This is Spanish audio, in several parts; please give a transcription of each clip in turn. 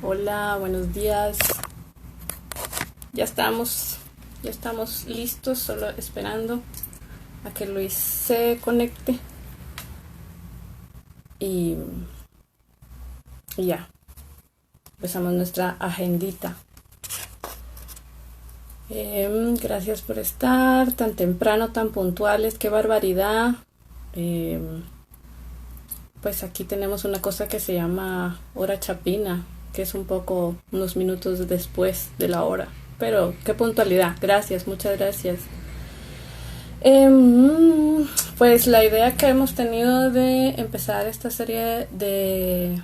Hola, buenos días. Ya estamos, ya estamos listos, solo esperando a que Luis se conecte y, y ya, empezamos nuestra agendita. Gracias por estar tan temprano, tan puntuales, qué barbaridad. Em, pues aquí tenemos una cosa que se llama hora chapina, que es un poco unos minutos después de la hora. Pero qué puntualidad, gracias, muchas gracias. Pues la idea que hemos tenido de empezar esta serie de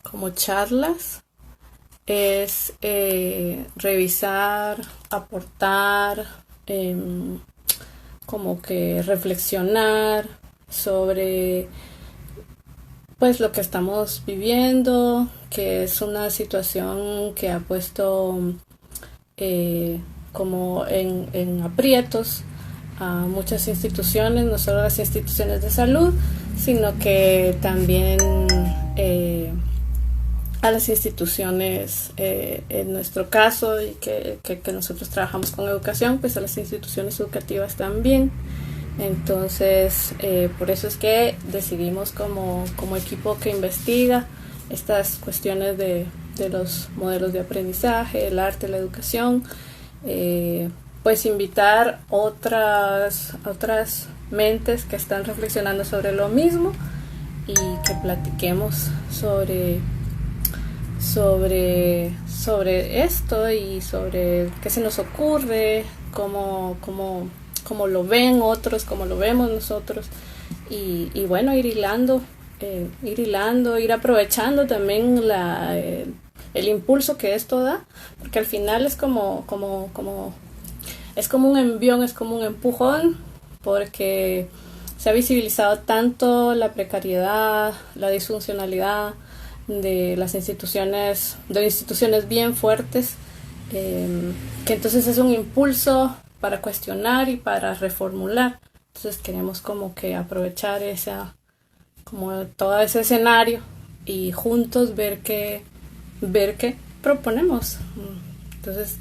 como charlas es revisar, aportar, como que reflexionar sobre pues lo que estamos viviendo, que es una situación que ha puesto eh, como en aprietos a muchas instituciones, no solo las instituciones de salud, sino que también a las instituciones, en nuestro caso, y que nosotros trabajamos con educación, pues a las instituciones educativas también. Entonces, por eso es que decidimos como equipo que investiga estas cuestiones de los modelos de aprendizaje, el arte, la educación, pues invitar otras mentes que están reflexionando sobre lo mismo y que platiquemos sobre esto y sobre qué se nos ocurre, cómo lo ven otros, cómo lo vemos nosotros y bueno, ir aprovechando también el impulso que esto da, porque al final es es como un envión, es como un empujón, porque se ha visibilizado tanto la precariedad, la disfuncionalidad de instituciones bien fuertes, que entonces es un impulso para cuestionar y para reformular. Entonces queremos como que aprovechar como todo ese escenario y juntos ver qué proponemos. Entonces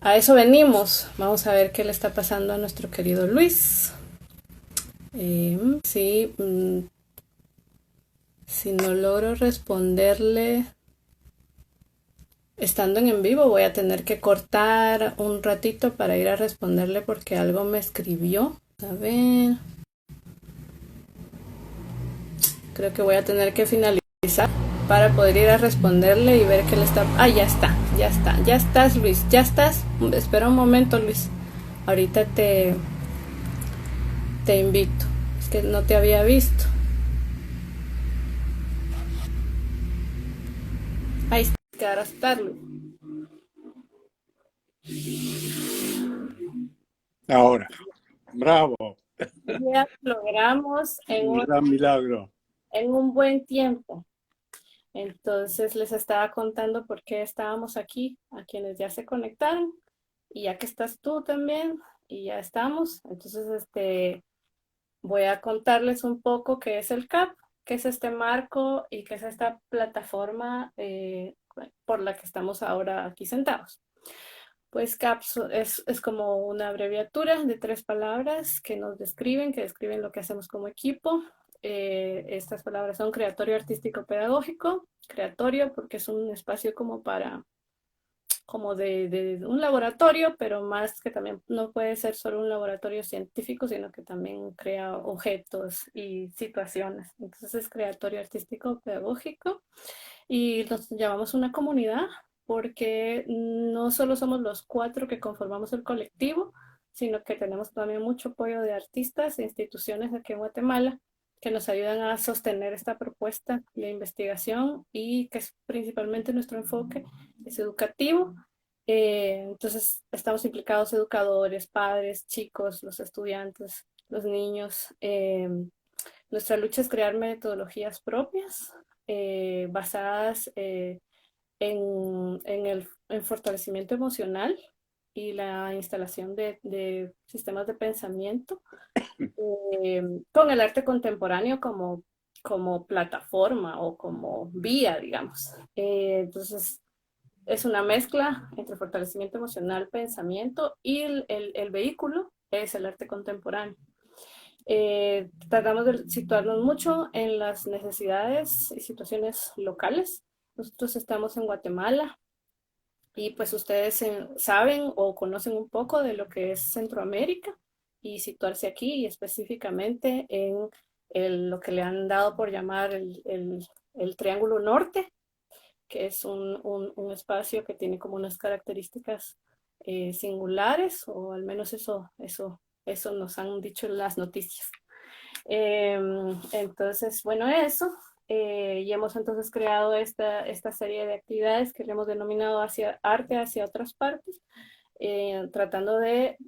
a eso venimos. Vamos a ver qué le está pasando a nuestro querido Luis. Sí, si no logro responderle estando en vivo, voy a tener que cortar un ratito para ir a responderle porque algo me escribió. A ver, creo que voy a tener que finalizar para poder ir a responderle y ver qué le está... Ah, ya estás Luis, ya estás. Espera un momento Luis, ahorita te invito, es que no te había visto. Ahí está, que ahora está Luis. Ahora, bravo, Ya logramos un gran milagro. en un buen tiempo. Entonces les estaba contando por qué estábamos aquí, a quienes ya se conectaron, y ya que estás tú también, y ya estamos, entonces voy a contarles un poco qué es el CAP, qué es este marco y qué es esta plataforma por la que estamos ahora aquí sentados. Pues CAP es como una abreviatura de 3 palabras que describen lo que hacemos como equipo. Estas palabras son creatorio artístico pedagógico, creatorio porque es un espacio como de un laboratorio, pero más que también no puede ser solo un laboratorio científico, sino que también crea objetos y situaciones. Entonces es creatorio artístico pedagógico y nos llamamos una comunidad porque no solo somos los 4 que conformamos el colectivo, sino que tenemos también mucho apoyo de artistas e instituciones aquí en Guatemala que nos ayudan a sostener esta propuesta de investigación y que es principalmente nuestro enfoque es educativo. Entonces estamos implicados educadores, padres, chicos, los estudiantes, los niños. Nuestra lucha es crear metodologías propias basadas en el fortalecimiento emocional y la instalación de sistemas de pensamiento con el arte contemporáneo como plataforma o como vía, digamos. Entonces, es una mezcla entre fortalecimiento emocional, pensamiento y el vehículo es el arte contemporáneo. Tratamos de situarnos mucho en las necesidades y situaciones locales. Nosotros estamos en Guatemala y pues ustedes saben o conocen un poco de lo que es Centroamérica y situarse aquí y específicamente en lo que le han dado por llamar el Triángulo Norte, que es un espacio que tiene como unas características singulares, o al menos eso nos han dicho las noticias. Entonces, bueno, eso. Y hemos entonces creado esta serie de actividades que le hemos denominado hacia arte hacia otras partes, tratando de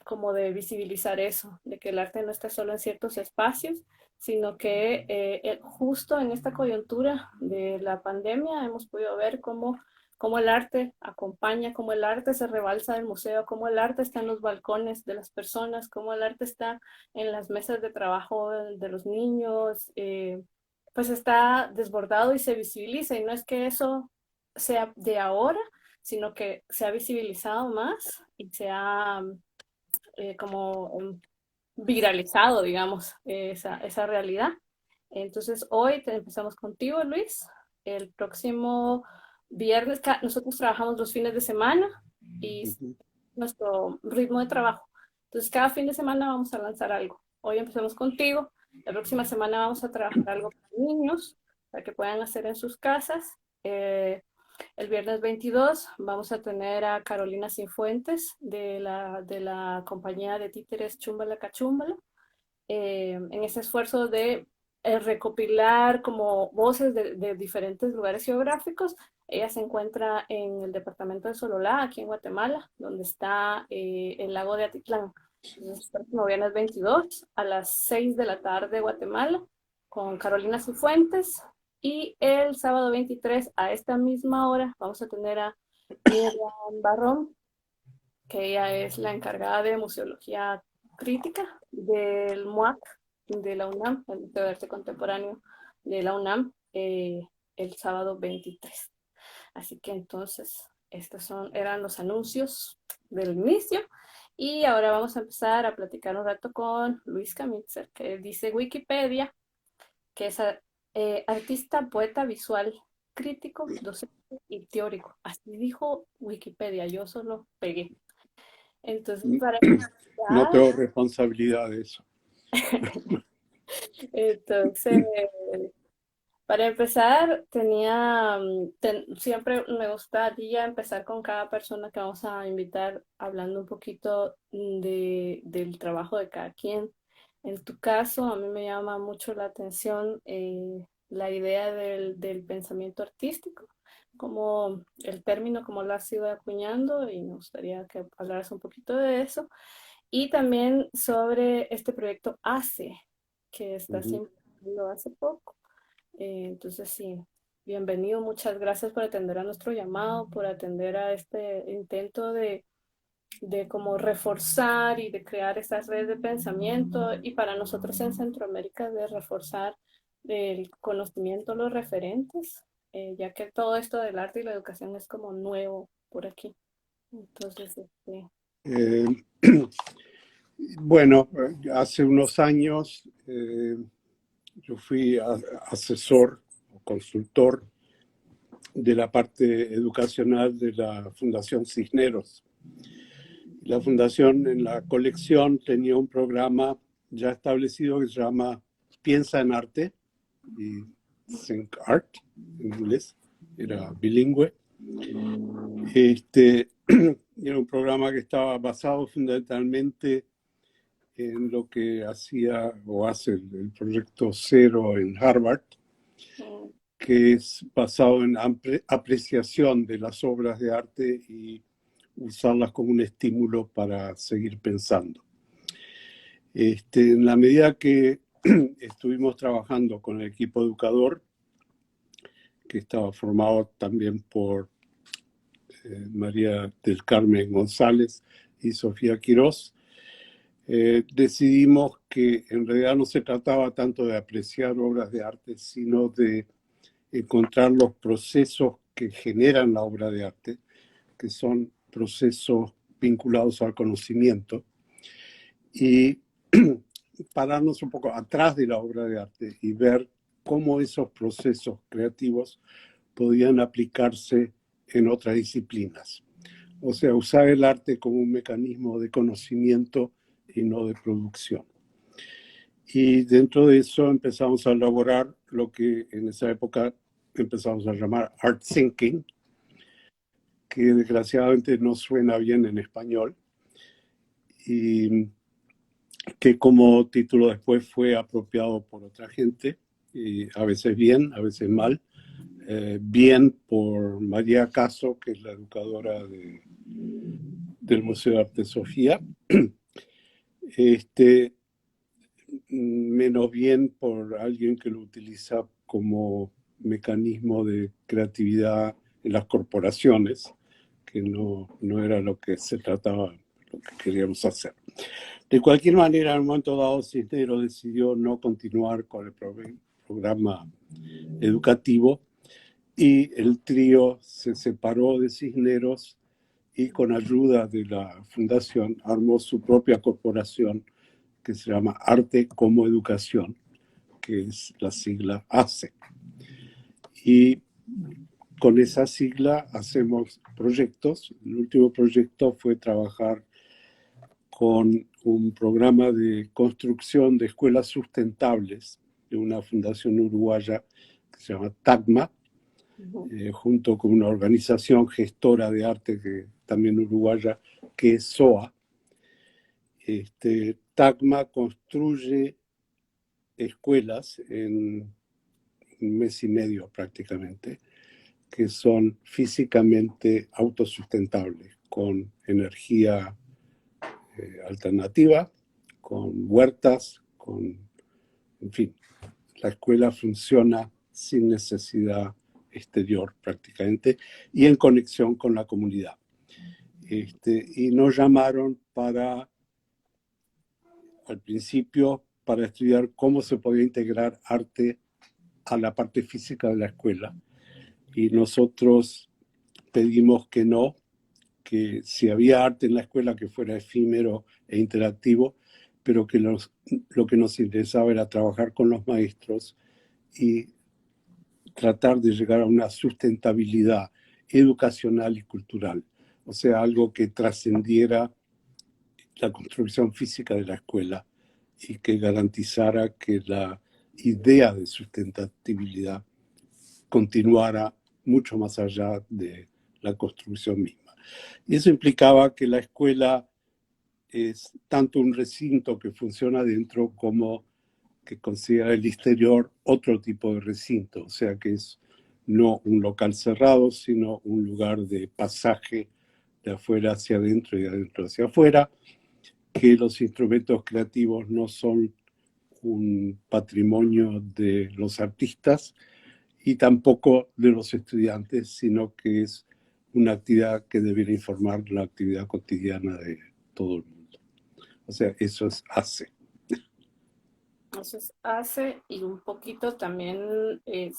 como de visibilizar eso, de que el arte no está solo en ciertos espacios, sino que justo en esta coyuntura de la pandemia hemos podido ver cómo el arte acompaña, cómo el arte se rebalsa del museo, cómo el arte está en los balcones de las personas, cómo el arte está en las mesas de trabajo de los niños, pues está desbordado y se visibiliza. Y no es que eso sea de ahora, sino que se ha visibilizado más y se ha como viralizado, digamos, esa realidad. Entonces, hoy empezamos contigo, Luis. El próximo viernes, nosotros trabajamos los fines de semana y Ujú. nuestro ritmo de trabajo. Entonces, cada fin de semana vamos a lanzar algo. Hoy empezamos contigo. La próxima semana vamos a trabajar algo para niños, para que puedan hacer en sus casas. El viernes 22 vamos a tener a Carolina Cifuentes de la compañía de títeres Chumbala Cachumbala, en ese esfuerzo de recopilar como voces de diferentes lugares geográficos. Ella se encuentra en el departamento de Sololá, aquí en Guatemala, donde está el lago de Atitlán. Entonces, el próximo viernes 22 a las 6 de la tarde Guatemala, con Carolina Cifuentes. Y el sábado 23 a esta misma hora vamos a tener a Miriam Barrón, que ella es la encargada de museología crítica del MUAC de la UNAM, el Museo de Arte Contemporáneo de la UNAM, el sábado 23. Así que entonces, eran los anuncios del inicio. Y ahora vamos a empezar a platicar un rato con Luis Camitzer, que dice Wikipedia, que es artista, poeta visual, crítico, docente y teórico. Así dijo Wikipedia, yo solo pegué. Entonces, para No empezar, tengo responsabilidad de eso. entonces, para empezar, siempre me gustaría empezar con cada persona que vamos a invitar hablando un poquito del trabajo de cada quien. En tu caso, a mí me llama mucho la atención la idea del pensamiento artístico, como el término, como lo has ido acuñando, y me gustaría que hablaras un poquito de eso. Y también sobre este proyecto ACE, que estás Ujú. implementando hace poco. Entonces, sí, bienvenido. Muchas gracias por atender a nuestro llamado, por atender a este intento de como reforzar y de crear estas redes de pensamiento. Y para nosotros en Centroamérica, de reforzar el conocimiento, los referentes, ya que todo esto del arte y la educación es como nuevo por aquí. Entonces, Eh, bueno, hace unos años yo fui asesor o consultor de la parte educacional de la Fundación Cisneros. La fundación en la colección tenía un programa ya establecido que se llama Piensa en Arte, y Think Art en inglés, era bilingüe. Era un programa que estaba basado fundamentalmente en lo que hacía o hace el proyecto Cero en Harvard, que es basado en apreciación de las obras de arte y usarlas como un estímulo para seguir pensando. En la medida que estuvimos trabajando con el equipo educador, que estaba formado también por María del Carmen González y Sofía Quirós, decidimos que en realidad no se trataba tanto de apreciar obras de arte, sino de encontrar los procesos que generan la obra de arte, que son procesos vinculados al conocimiento, y pararnos un poco atrás de la obra de arte y ver cómo esos procesos creativos podían aplicarse en otras disciplinas. O sea, usar el arte como un mecanismo de conocimiento y no de producción. Y dentro de eso empezamos a elaborar lo que en esa época empezamos a llamar art thinking, que desgraciadamente no suena bien en español, y que como título después fue apropiado por otra gente, y a veces bien, a veces mal. Bien por María Caso, que es la educadora del Museo de Arte Sofía, menos bien por alguien que lo utiliza como mecanismo de creatividad en las corporaciones, que no era lo que se trataba, lo que queríamos hacer. De cualquier manera, en un momento dado, Cisneros decidió no continuar con el programa educativo y el trío se separó de Cisneros y con ayuda de la fundación armó su propia corporación que se llama Arte como Educación, que es la sigla ACE. Y con esa sigla hacemos proyectos. El último proyecto fue trabajar con un programa de construcción de escuelas sustentables de una fundación uruguaya que se llama TACMA, junto con una organización gestora de arte que también uruguaya, que es SOA. TACMA construye escuelas en un mes y medio prácticamente, que son físicamente autosustentables, con energía alternativa, con huertas, en fin, la escuela funciona sin necesidad exterior prácticamente y en conexión con la comunidad. Y nos llamaron al principio, para estudiar cómo se podía integrar arte a la parte física de la escuela. Y nosotros pedimos que no, que si había arte en la escuela que fuera efímero e interactivo, pero que lo que nos interesaba era trabajar con los maestros y tratar de llegar a una sustentabilidad educacional y cultural, o sea, algo que trascendiera la construcción física de la escuela y que garantizara que la idea de sustentabilidad continuara mucho más allá de la construcción misma. Y eso implicaba que la escuela es tanto un recinto que funciona dentro como que considera el exterior otro tipo de recinto, o sea que es no un local cerrado, sino un lugar de pasaje de afuera hacia adentro y de adentro hacia afuera, que los instrumentos creativos no son un patrimonio de los artistas y tampoco de los estudiantes, sino que es una actividad que debería informar la actividad cotidiana de todo el mundo. O sea, eso es ACE. Entonces hace y un poquito también es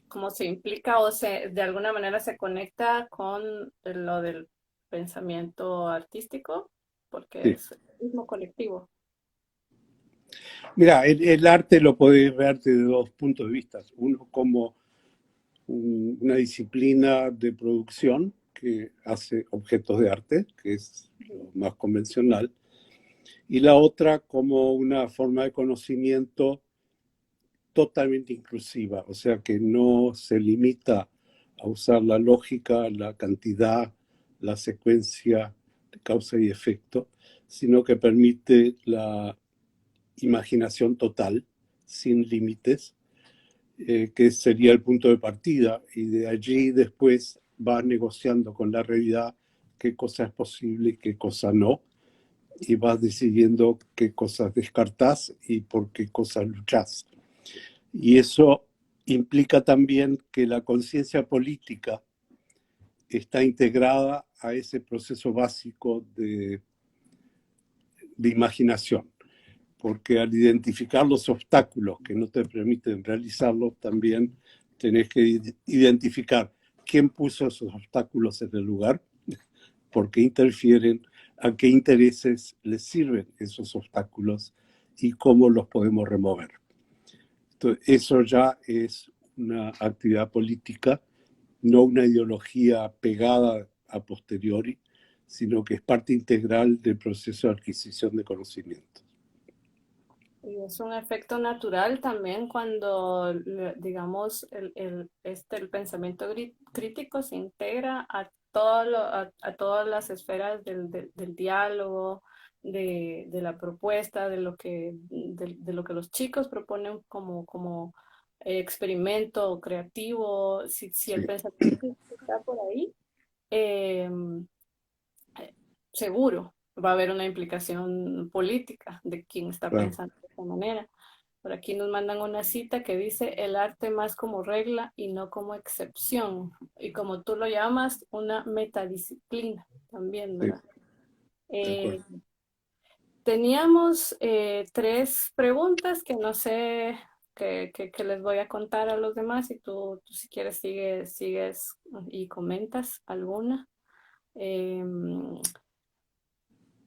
como se implica o de alguna manera se conecta con lo del pensamiento artístico, porque Sí. es el mismo colectivo. Mira, el arte lo podéis ver desde dos puntos de vista. Uno como una disciplina de producción que hace objetos de arte, que es lo más convencional, y la otra como una forma de conocimiento totalmente inclusiva, o sea que no se limita a usar la lógica, la cantidad, la secuencia de causa y efecto, sino que permite la imaginación total, sin límites, que sería el punto de partida, y de allí después vas negociando con la realidad qué cosa es posible y qué cosa no, y vas decidiendo qué cosas descartás y por qué cosas luchás. Y eso implica también que la conciencia política está integrada a ese proceso básico de imaginación, porque al identificar los obstáculos que no te permiten realizarlo, también tenés que identificar quién puso esos obstáculos en el lugar, por qué interfieren, a qué intereses les sirven esos obstáculos y cómo los podemos remover. Entonces, eso ya es una actividad política, no una ideología pegada a posteriori, sino que es parte integral del proceso de adquisición de conocimiento. Y es un efecto natural también cuando, digamos, el pensamiento crítico se integra a, a todas las esferas del diálogo, de la propuesta, de lo que los chicos proponen como experimento creativo. Si el Sí, pensamiento crítico está por ahí, eh, seguro va a haber una implicación política de quien está claro. pensando de esta manera. Por aquí nos mandan una cita que dice el arte más como regla y no como excepción. Y como tú lo llamas, una metadisciplina también, Sí, ¿verdad? de acuerdo. Teníamos tres preguntas que no sé, que les voy a contar a los demás y tú si quieres sigues y comentas alguna. Eh,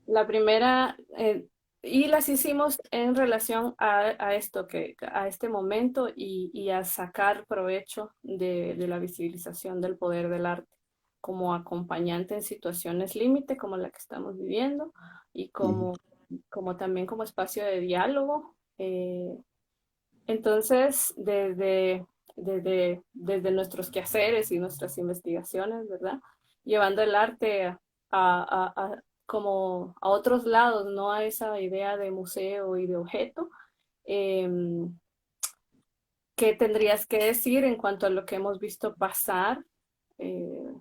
La primera, y las hicimos en relación a esto, a este momento y a sacar provecho de la visibilización del poder del arte como acompañante en situaciones límite como la que estamos viviendo y como también como espacio de diálogo. Entonces, desde nuestros quehaceres y nuestras investigaciones, ¿verdad? Llevando el arte como a otros lados, no a esa idea de museo y de objeto. Eh, ¿Qué tendrías que decir en cuanto a lo que hemos visto pasar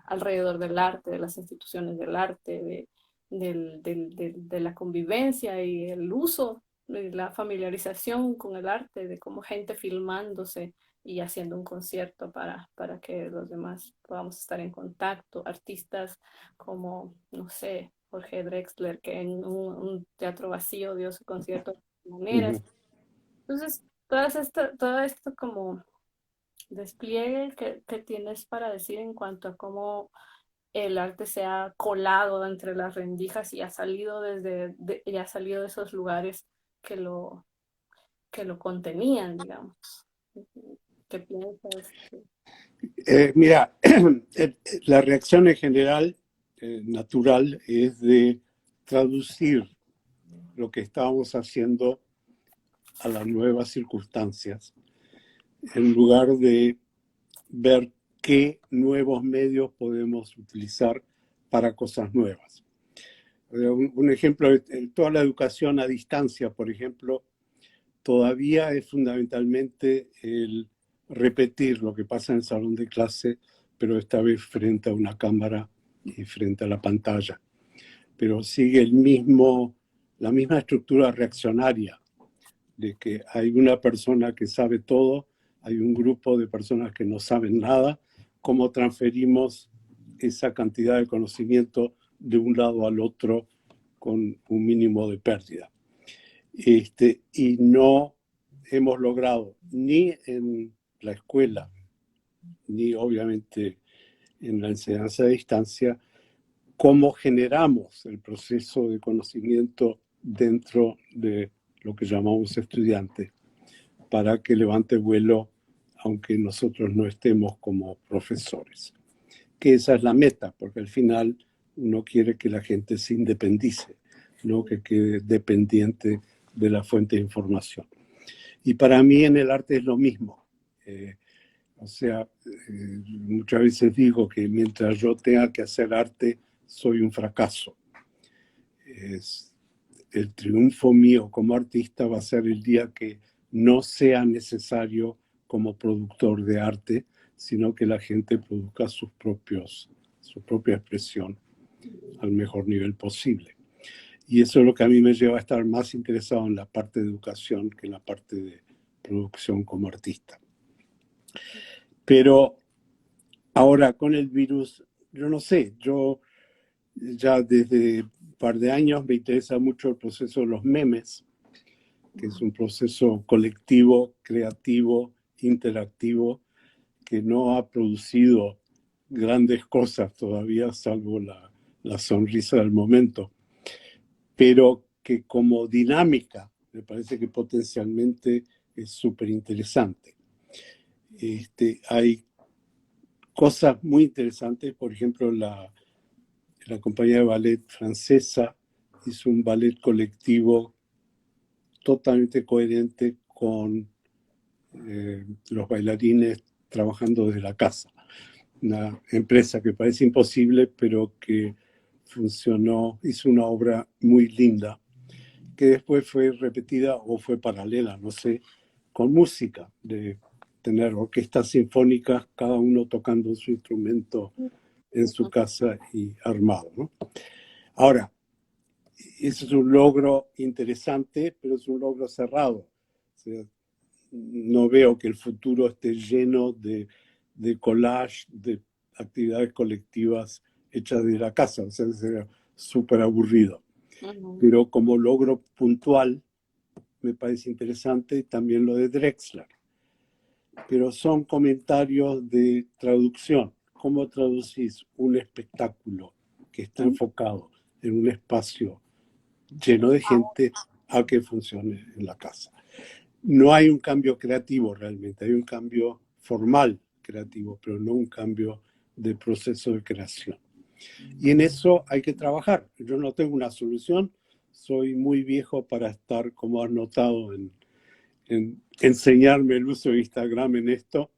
alrededor del arte, de las instituciones del arte, de la convivencia y el uso, de la familiarización con el arte, de cómo gente filmándose y haciendo un concierto para que los demás podamos estar en contacto, artistas como, no sé, Jorge Drexler, que en un teatro vacío dio su concierto de maneras. Ujú. Entonces, todo esto como despliegue que tienes para decir en cuanto a cómo el arte se ha colado entre las rendijas y ha salido y ha salido de esos lugares que que lo contenían, digamos. ¿Qué piensas? Mira, la reacción en general natural es de traducir lo que estábamos haciendo a las nuevas circunstancias, en lugar de ver qué nuevos medios podemos utilizar para cosas nuevas. Un ejemplo, toda la educación a distancia, por ejemplo, todavía es fundamentalmente el repetir lo que pasa en el salón de clase, pero esta vez frente a una cámara y frente a la pantalla. Pero sigue la misma estructura reaccionaria de que hay una persona que sabe todo, hay un grupo de personas que no saben nada, cómo transferimos esa cantidad de conocimiento de un lado al otro con un mínimo de pérdida. Y no hemos logrado ni en la escuela, ni obviamente en la enseñanza a distancia, cómo generamos el proceso de conocimiento dentro de lo que llamamos estudiantes, para que levante vuelo aunque nosotros no estemos como profesores. Que esa es la meta, porque al final uno quiere que la gente se independice, no que quede dependiente de la fuente de información. Y para mí en el arte es lo mismo. Muchas veces digo que mientras yo tenga que hacer arte, soy un fracaso. El triunfo mío como artista va a ser el día que no sea necesario como productor de arte, sino que la gente produzca su propia expresión al mejor nivel posible. Y eso es lo que a mí me lleva a estar más interesado en la parte de educación que en la parte de producción como artista. Pero ahora con el virus yo no sé, yo ya desde un par de años me interesa mucho el proceso de los memes, que es un proceso colectivo, creativo, interactivo, que no ha producido grandes cosas todavía, salvo la sonrisa del momento, pero que como dinámica me parece que potencialmente es súper interesante. Hay cosas muy interesantes, por ejemplo, la compañía de ballet francesa hizo un ballet colectivo totalmente coherente con los bailarines trabajando desde la casa. Una empresa que parece imposible, pero que funcionó, hizo una obra muy linda, que después fue repetida o fue paralela, no sé, con música, de tener orquestas sinfónicas, cada uno tocando su instrumento en su casa y armado, ¿no? Ahora, ese es un logro interesante, pero es un logro cerrado. O sea, no veo que el futuro esté lleno de collage, de actividades colectivas hechas de la casa, o sea, sería súper aburrido. Pero como logro puntual, me parece interesante también lo de Drexler. Pero son comentarios de traducción. ¿Cómo traducís un espectáculo que está enfocado en un espacio lleno de gente a que funcione en la casa? No hay un cambio creativo realmente, hay un cambio formal creativo, pero no un cambio de proceso de creación. Y en eso hay que trabajar. Yo no tengo una solución, soy muy viejo para estar, como has notado, en enseñarme el uso de Instagram en esto.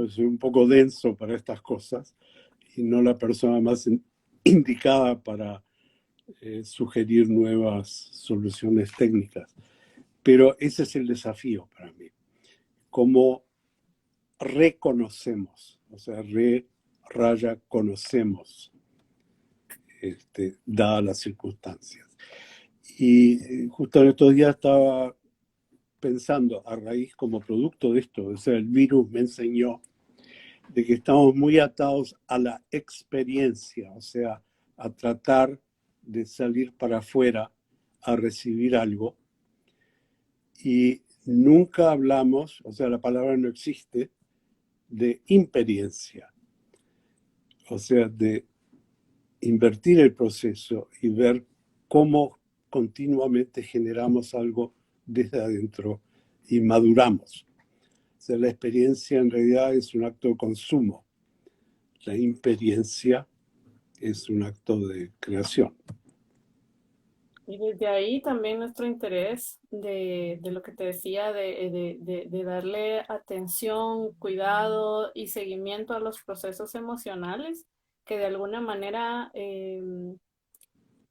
Soy un poco denso para estas cosas y no la persona más indicada para sugerir nuevas soluciones técnicas. Pero ese es el desafío para mí. Cómo reconocemos, o sea, conocemos, dadas las circunstancias. Y justo en estos días estaba pensando, a raíz como producto de esto, o sea, el virus me enseñó de que estamos muy atados a la experiencia, o sea, a tratar de salir para afuera a recibir algo. Y nunca hablamos, o sea, la palabra no existe, de imperiencia, o sea, de invertir el proceso y ver cómo continuamente generamos algo desde adentro y maduramos. O sea, la experiencia en realidad es un acto de consumo. La imperiencia es un acto de creación. Y desde ahí también nuestro interés de lo que te decía, de darle atención, cuidado y seguimiento a los procesos emocionales que de alguna manera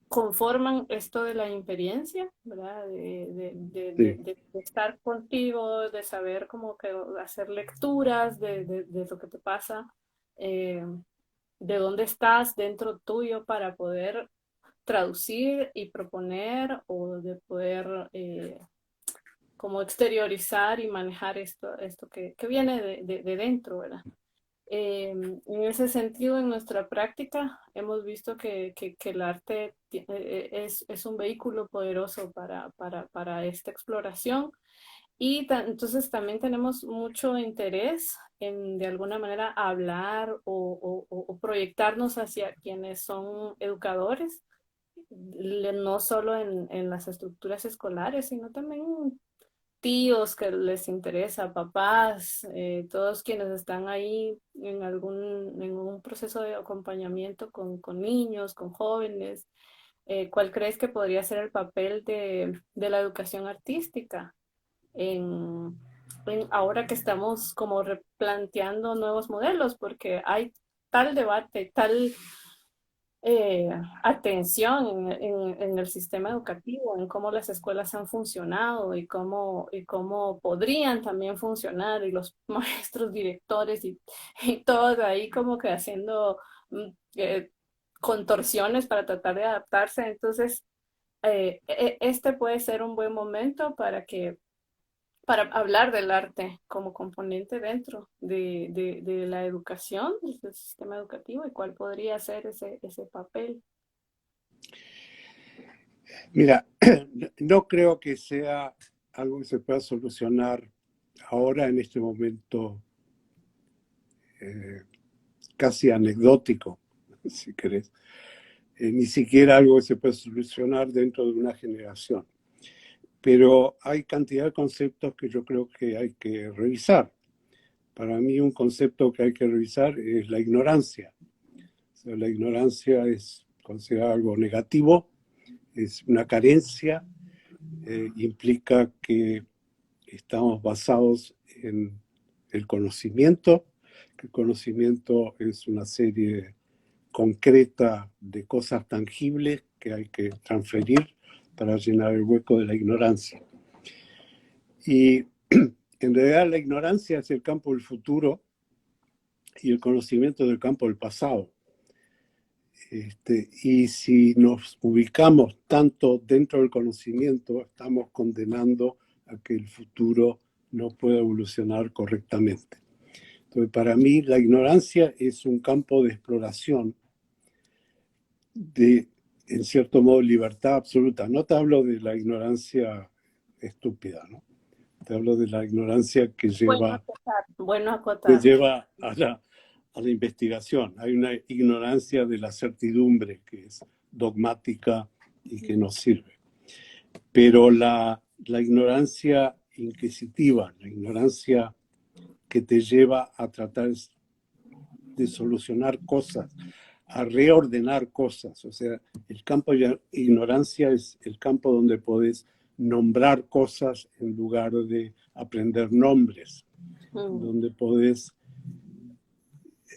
conforman esto de la imperiencia, ¿verdad? Sí. De estar contigo, de saber cómo que hacer lecturas de lo que te pasa, eh, de dónde estás dentro tuyo para poder traducir y proponer o de poder como exteriorizar y manejar esto que viene de dentro, ¿verdad? En ese sentido, en nuestra práctica, hemos visto que el arte es un vehículo poderoso para esta exploración y entonces también tenemos mucho interés en de alguna manera hablar o proyectarnos hacia quienes son educadores, no solo en las estructuras escolares, sino también tíos que les interesa, papás, todos quienes están ahí en un proceso de acompañamiento con niños, con jóvenes. ¿Cuál crees que podría ser el papel de la educación artística ahora que estamos como replanteando nuevos modelos? Porque hay tal debate, tal eh, atención en el sistema educativo, en cómo las escuelas han funcionado y cómo podrían también funcionar, y los maestros, directores y todos ahí como que haciendo contorsiones para tratar de adaptarse. Entonces, este puede ser un buen momento para que para hablar del arte como componente dentro de la educación, del sistema educativo, y cuál podría ser ese papel. Mira, no creo que sea algo que se pueda solucionar ahora en este momento casi anecdótico, si querés. Ni siquiera algo que se puede solucionar dentro de una generación. Pero hay cantidad de conceptos que yo creo que hay que revisar. Para mí un concepto que hay que revisar es la ignorancia. O sea, la ignorancia es considerada algo negativo, es una carencia, implica que estamos basados en el conocimiento, que el conocimiento es una serie concreta de cosas tangibles que hay que transferir para llenar el hueco de la ignorancia. Y en realidad la ignorancia es el campo del futuro y el conocimiento del campo del pasado. Y si nos ubicamos tanto dentro del conocimiento, estamos condenando a que el futuro no pueda evolucionar correctamente. Entonces, para mí, la ignorancia es un campo de exploración de, en cierto modo, libertad absoluta. No te hablo de la ignorancia estúpida, ¿no? Te hablo de la ignorancia que lleva, Bueno acotar. a la investigación. Hay una ignorancia de la certidumbre que es dogmática y que no sirve. Pero la ignorancia inquisitiva, la ignorancia que te lleva a tratar de solucionar cosas, a reordenar cosas. O sea, el campo de ignorancia es el campo donde podés nombrar cosas en lugar de aprender nombres, donde podés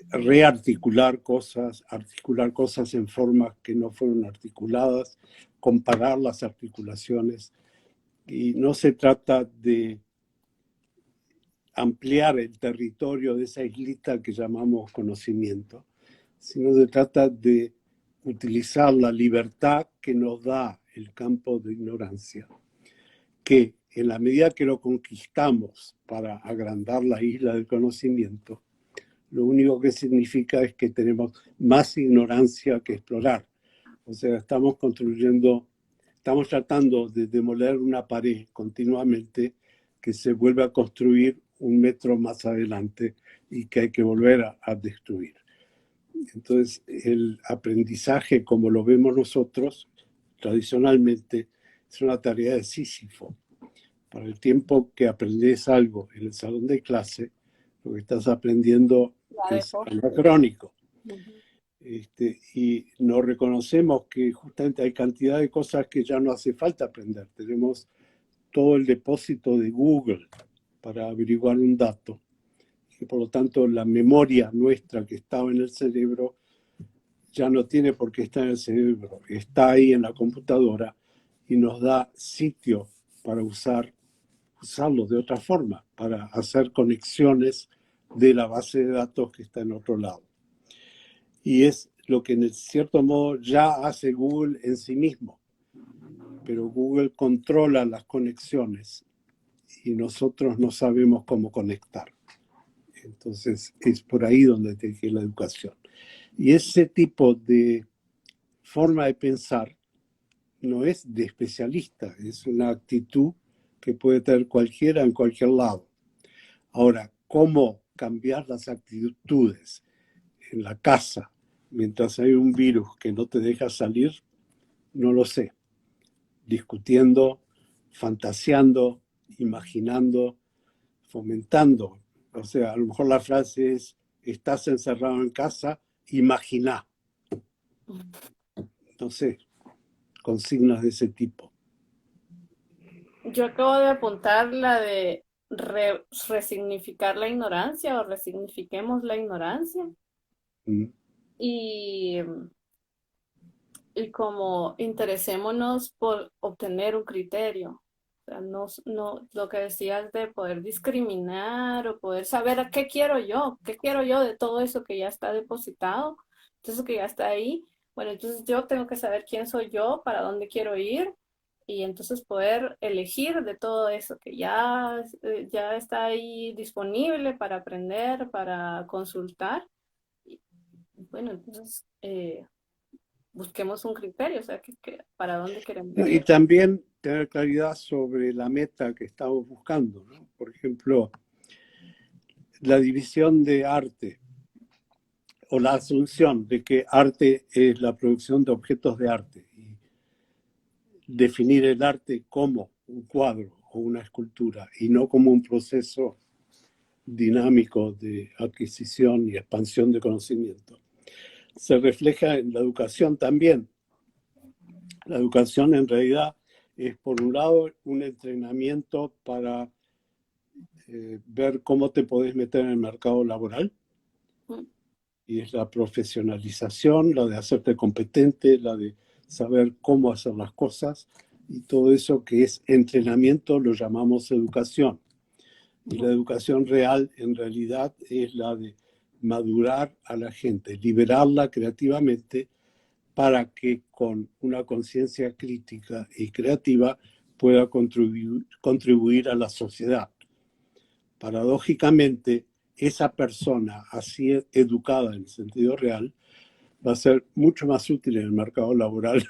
rearticular cosas, articular cosas en formas que no fueron articuladas, comparar las articulaciones. Y no se trata de ampliar el territorio de esa islita que llamamos conocimiento, sino se trata de utilizar la libertad que nos da el campo de ignorancia, que en la medida que lo conquistamos para agrandar la isla del conocimiento, lo único que significa es que tenemos más ignorancia que explorar. O sea, estamos tratando de demoler una pared continuamente que se vuelve a construir un metro más adelante y que hay que volver a destruir. Entonces, el aprendizaje, como lo vemos nosotros, tradicionalmente, es una tarea de Sísifo. Para el tiempo que aprendes algo en el salón de clase, lo que estás aprendiendo es anacrónico. Y nos reconocemos que justamente hay cantidad de cosas que ya no hace falta aprender. Tenemos todo el depósito de Google para averiguar un dato. Y por lo tanto, la memoria nuestra que estaba en el cerebro ya no tiene por qué estar en el cerebro. Está ahí en la computadora y nos da sitio para usarlo de otra forma, para hacer conexiones de la base de datos que está en otro lado. Y es lo que en cierto modo ya hace Google en sí mismo. Pero Google controla las conexiones y nosotros no sabemos cómo conectar. Entonces es por ahí donde tiene que ir la educación. Y ese tipo de forma de pensar no es de especialista, es una actitud que puede tener cualquiera en cualquier lado. Ahora, ¿cómo cambiar las actitudes en la casa mientras hay un virus que no te deja salir? No lo sé. Discutiendo, fantaseando, imaginando, fomentando. O sea, a lo mejor la frase es, estás encerrado en casa, imagina. No sé, consignas de ese tipo. Yo acabo de apuntar la de resignificar la ignorancia o resignifiquemos la ignorancia. Y, y como interesémonos por obtener un criterio. O sea, no, lo que decías de poder discriminar o poder saber a qué quiero yo de todo eso que ya está depositado, todo eso que ya está ahí. Bueno, entonces yo tengo que saber quién soy yo, para dónde quiero ir y entonces poder elegir de todo eso que ya está ahí disponible para aprender, para consultar. Y, bueno, entonces busquemos un criterio, o sea, para dónde queremos Y ir. también tener claridad sobre la meta que estamos buscando, ¿no? Por ejemplo, la división de arte o la asunción de que arte es la producción de objetos de arte y definir el arte como un cuadro o una escultura y no como un proceso dinámico de adquisición y expansión de conocimiento. Se refleja en la educación también. La educación en realidad es, por un lado, un entrenamiento para ver cómo te podés meter en el mercado laboral, y es la profesionalización, la de hacerte competente, la de saber cómo hacer las cosas, y todo eso que es entrenamiento lo llamamos educación. Y la educación real en realidad es la de madurar a la gente, liberarla creativamente para que con una conciencia crítica y creativa pueda contribuir a la sociedad. Paradójicamente, esa persona así educada en el sentido real va a ser mucho más útil en el mercado laboral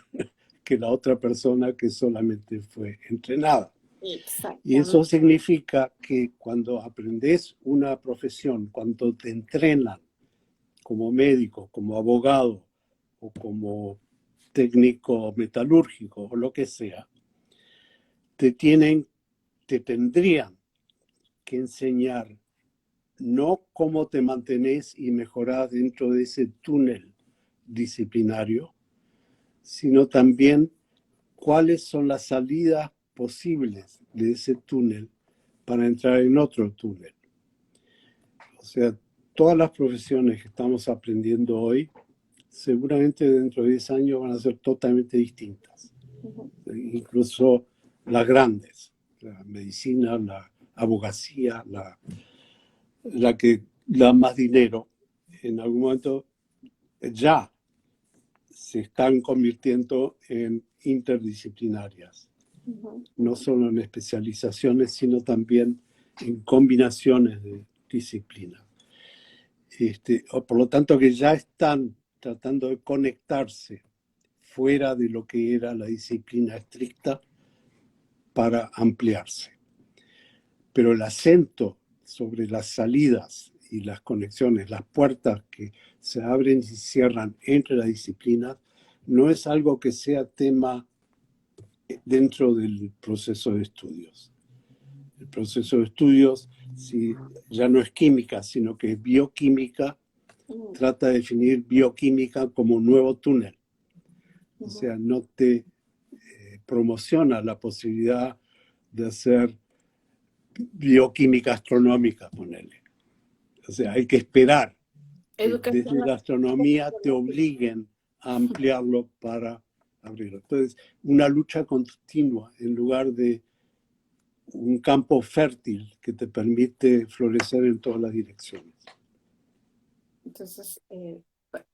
que la otra persona que solamente fue entrenada. Y eso Exactamente. significa que cuando aprendes una profesión, cuando te entrenan como médico, como abogado o como técnico metalúrgico o lo que sea, te tendrían que enseñar no cómo te mantenés y mejorás dentro de ese túnel disciplinario, sino también cuáles son las salidas posibles de ese túnel para entrar en otro túnel. O sea, todas las profesiones que estamos aprendiendo hoy, seguramente dentro de 10 años van a ser totalmente distintas. Incluso las grandes, la medicina, la abogacía, la que da más dinero, en algún momento ya se están convirtiendo en interdisciplinarias, no solo en especializaciones, sino también en combinaciones de disciplinas. Por lo tanto, que ya están tratando de conectarse fuera de lo que era la disciplina estricta para ampliarse. Pero el acento sobre las salidas y las conexiones, las puertas que se abren y cierran entre las disciplinas, no es algo que sea tema dentro del proceso de estudios. El proceso de estudios, si ya no es química, sino que es bioquímica, trata de definir bioquímica como un nuevo túnel. O sea, no te promociona la posibilidad de hacer bioquímica astronómica, ponele. O sea, hay que esperar que Educación. desde la astronomía te obliguen a ampliarlo para abrirlo. Entonces, una lucha continua en lugar de un campo fértil que te permite florecer en todas las direcciones. Entonces,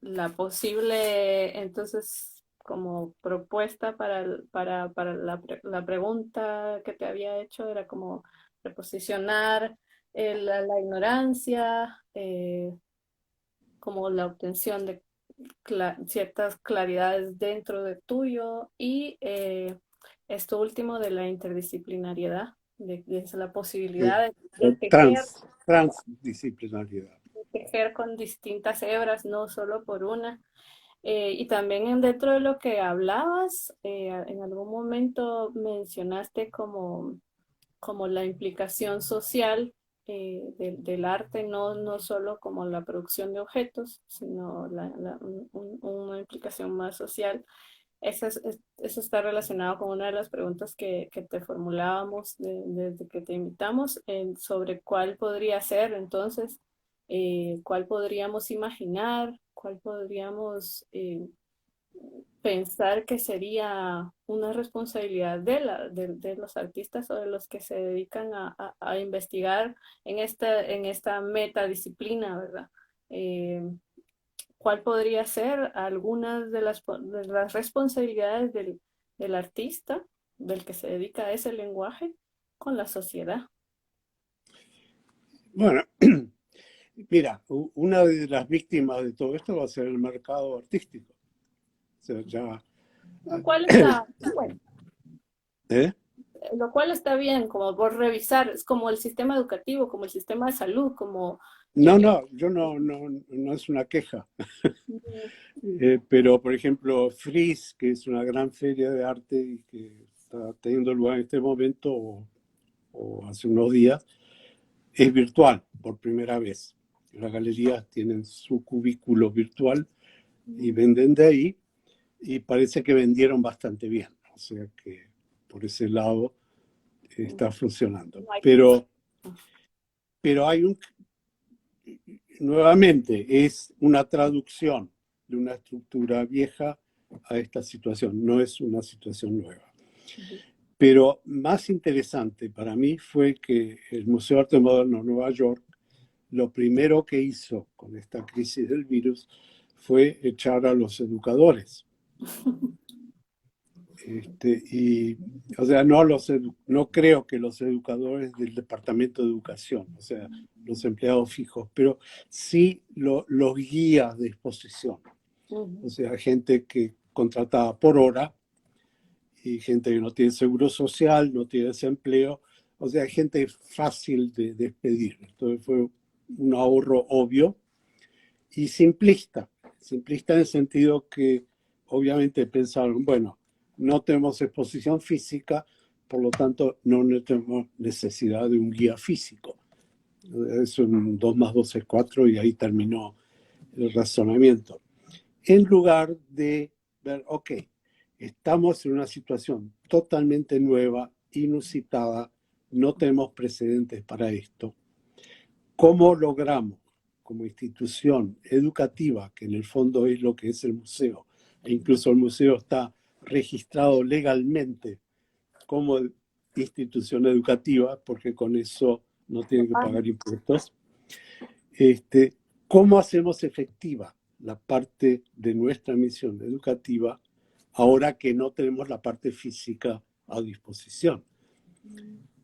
la posible, entonces, como propuesta para la pregunta que te había hecho era como reposicionar la ignorancia, como la obtención de ciertas claridades dentro de tuyo y esto último de la interdisciplinariedad, de la posibilidad de tejer Transdisciplinariedad. con distintas hebras, no solo por una. Y también dentro de lo que hablabas, en algún momento mencionaste como la implicación social del arte, no solo como la producción de objetos, sino una implicación más social. Eso está relacionado con una de las preguntas que te formulábamos desde que te invitamos sobre cuál podría ser entonces, cuál podríamos imaginar, cuál podríamos pensar que sería una responsabilidad de los artistas o de los que se dedican a investigar en esta metadisciplina, ¿verdad? ¿Cuál podría ser algunas de las responsabilidades del artista del que se dedica a ese lenguaje con la sociedad. Bueno, mira, una de las víctimas de todo esto va a ser el mercado artístico. O sea, ya, Lo cual está bueno, ¿eh? lo cual está bien, como por revisar, es como el sistema educativo, como el sistema de salud, como... No, no, yo no es una queja. Pero, por ejemplo, Frieze, que es una gran feria de arte y que está teniendo lugar en este momento o hace unos días, es virtual por primera vez. Las galerías tienen su cubículo virtual y venden de ahí y parece que vendieron bastante bien. O sea que por ese lado está funcionando. Pero hay nuevamente, es una traducción de una estructura vieja a esta situación, no es una situación nueva. Pero más interesante para mí fue que el Museo de Arte Moderno de Nueva York, lo primero que hizo con esta crisis del virus fue echar a los educadores. O sea, no creo que los educadores del Departamento de Educación, o sea, los empleados fijos, pero sí los guías de exposición. O sea, gente que contratada por hora y gente que no tiene seguro social, no tiene desempleo, o sea, gente fácil de despedir. Entonces fue un ahorro obvio y simplista en el sentido que obviamente pensaron, bueno, no tenemos exposición física, por lo tanto no tenemos necesidad de un guía físico. Es un 2 más 2 es 4 y ahí terminó el razonamiento. En lugar de ver, ok, estamos en una situación totalmente nueva, inusitada, no tenemos precedentes para esto. ¿Cómo logramos como institución educativa, que en el fondo es lo que es el museo, e incluso el museo está registrado legalmente como institución educativa, porque con eso no tienen que pagar impuestos, ¿cómo hacemos efectiva la parte de nuestra misión educativa ahora que no tenemos la parte física a disposición?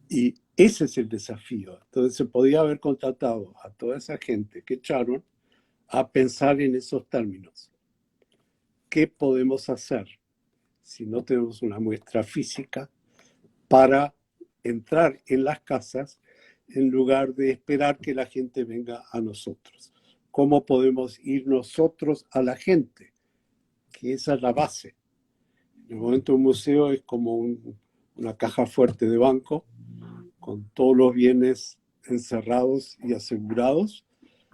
Y ese es el desafío. Entonces se podía haber contratado a toda esa gente que echaron a pensar en esos términos. ¿Qué podemos hacer si no tenemos una muestra física para entrar en las casas en lugar de esperar que la gente venga a nosotros? ¿Cómo podemos ir nosotros a la gente? Que esa es la base. En el momento un museo es como una caja fuerte de banco con todos los bienes encerrados y asegurados,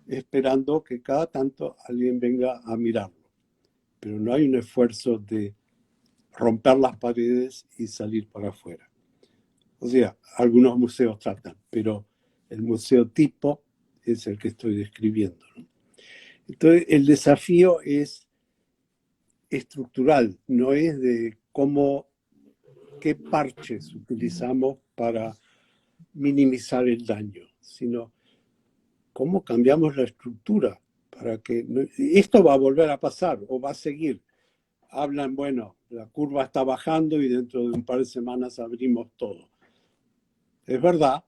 esperando que cada tanto alguien venga a mirarlo. Pero no hay un esfuerzo de romper las paredes y salir para afuera. O sea, algunos museos tratan, pero el museo tipo es el que estoy describiendo, ¿no? Entonces, el desafío es estructural, no es de qué parches utilizamos para minimizar el daño, sino cómo cambiamos la estructura para que esto va a volver a pasar o va a seguir. Hablan, bueno, la curva está bajando y dentro de un par de semanas abrimos todo. Es verdad,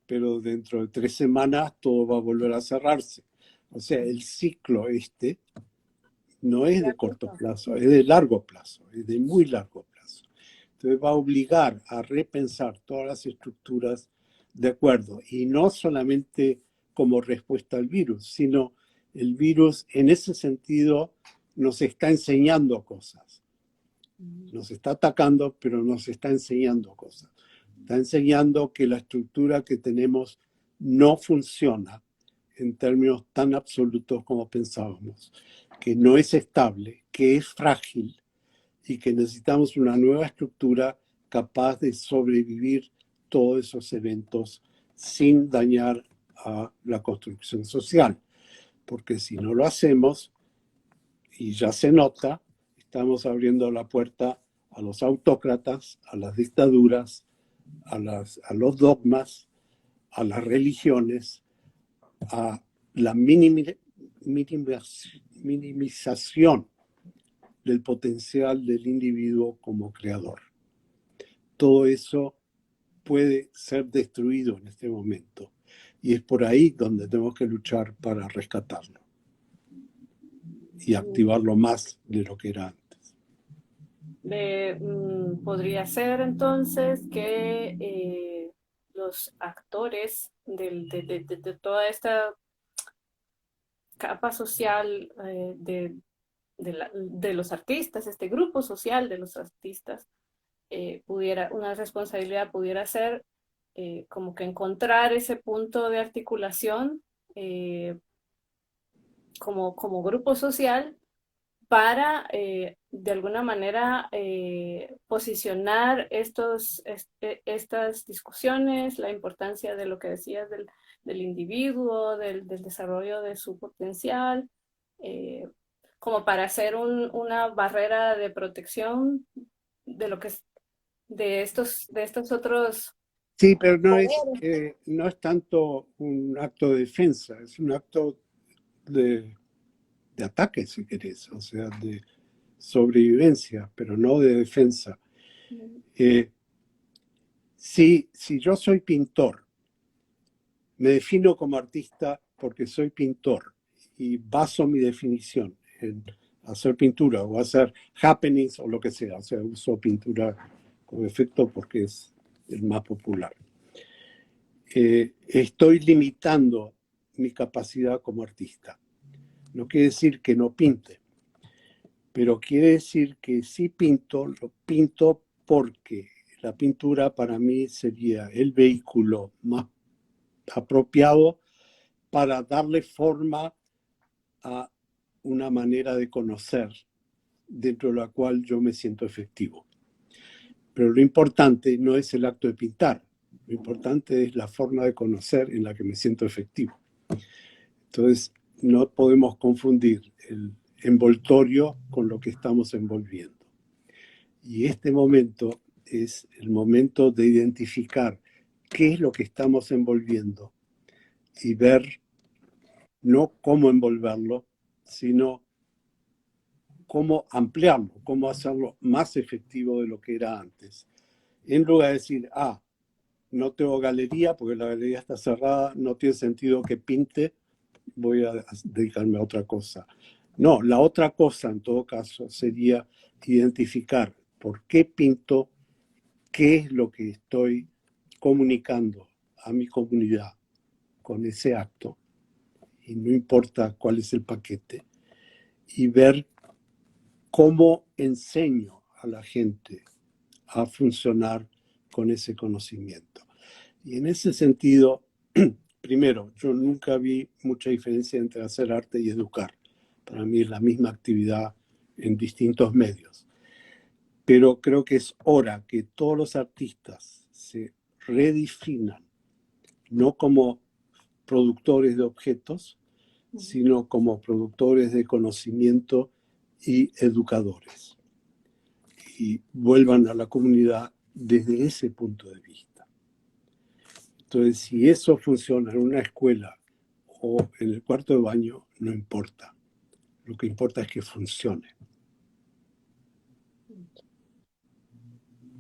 pero dentro de 3 semanas todo va a volver a cerrarse. O sea, el ciclo no es de corto plazo, es de largo plazo, es de muy largo plazo. Entonces va a obligar a repensar todas las estructuras de acuerdo, y no solamente como respuesta al virus, sino el virus en ese sentido nos está enseñando cosas. Nos está atacando, pero nos está enseñando cosas. Está enseñando que la estructura que tenemos no funciona en términos tan absolutos como pensábamos, que no es estable, que es frágil y que necesitamos una nueva estructura capaz de sobrevivir todos esos eventos sin dañar a la construcción social. Porque si no lo hacemos, y ya se nota, estamos abriendo la puerta a los autócratas, a las dictaduras, a los dogmas, a las religiones, a la minimización del potencial del individuo como creador. todo eso puede ser destruido en este momento. Y es por ahí donde tenemos que luchar para rescatarlo y activarlo más de lo que era antes. Podría ser entonces que los actores de toda esta capa social de los artistas, este grupo social de los artistas, una responsabilidad pudiera ser como que encontrar ese punto de articulación como grupo social para de alguna manera posicionar estas discusiones, la importancia de lo que decías del individuo, del desarrollo de su potencial, eh, como para hacer una barrera de protección de lo que es de estos otros Sí, pero poderes. no es tanto un acto de defensa, es un acto de ataque, si querés, o sea, de sobrevivencia, pero no de defensa. Si yo soy pintor, me defino como artista porque soy pintor y baso mi definición en hacer pintura o hacer happenings o lo que sea. O sea, uso pintura como efecto porque es el más popular. Estoy limitando mi capacidad como artista. No quiere decir que no pinte, pero quiere decir que si pinto, lo pinto porque la pintura para mí sería el vehículo más apropiado para darle forma a una manera de conocer dentro de la cual yo me siento efectivo. Pero lo importante no es el acto de pintar, lo importante es la forma de conocer en la que me siento efectivo. Entonces, no podemos confundir el envoltorio con lo que estamos envolviendo. Y este momento es el momento de identificar qué es lo que estamos envolviendo y ver no cómo envolverlo, sino cómo ampliarlo, cómo hacerlo más efectivo de lo que era antes. En lugar de decir, no tengo galería porque la galería está cerrada, no tiene sentido que pinte, voy a dedicarme a otra cosa. No, la otra cosa en todo caso sería identificar por qué pinto, qué es lo que estoy comunicando a mi comunidad con ese acto, y no importa cuál es el paquete, y ver cómo enseño a la gente a funcionar con ese conocimiento. Y en ese sentido, primero, yo nunca vi mucha diferencia entre hacer arte y educar. Para mí es la misma actividad en distintos medios. Pero creo que es hora que todos los artistas se redefinan, no como productores de objetos, sino como productores de conocimiento y educadores. Y vuelvan a la comunidad desde ese punto de vista. Entonces, si eso funciona en una escuela o en el cuarto de baño, no importa. Lo que importa es que funcione.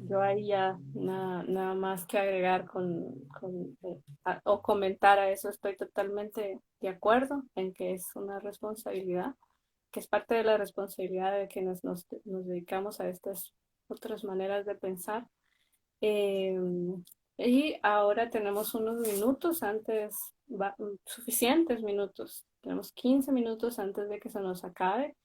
Yo ahí ya nada más que agregar o comentar a eso. Estoy totalmente de acuerdo en que es una responsabilidad, que es parte de la responsabilidad de quienes nos dedicamos a estas otras maneras de pensar. Eh, y ahora tenemos unos minutos suficientes minutos. Tenemos 15 minutos antes de que se nos acabe.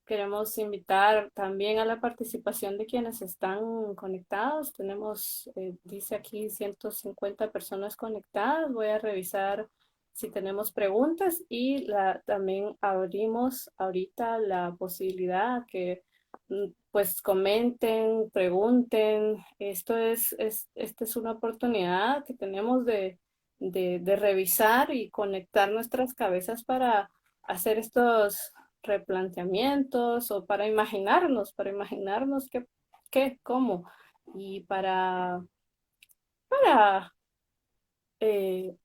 Queremos invitar también a la participación de quienes están conectados. Tenemos, dice aquí, 150 personas conectadas. Voy a revisar si tenemos preguntas y también abrimos ahorita la posibilidad que pues comenten, pregunten. Esta es una oportunidad que tenemos de revisar y conectar nuestras cabezas para hacer estos replanteamientos o para imaginarnos cómo, y para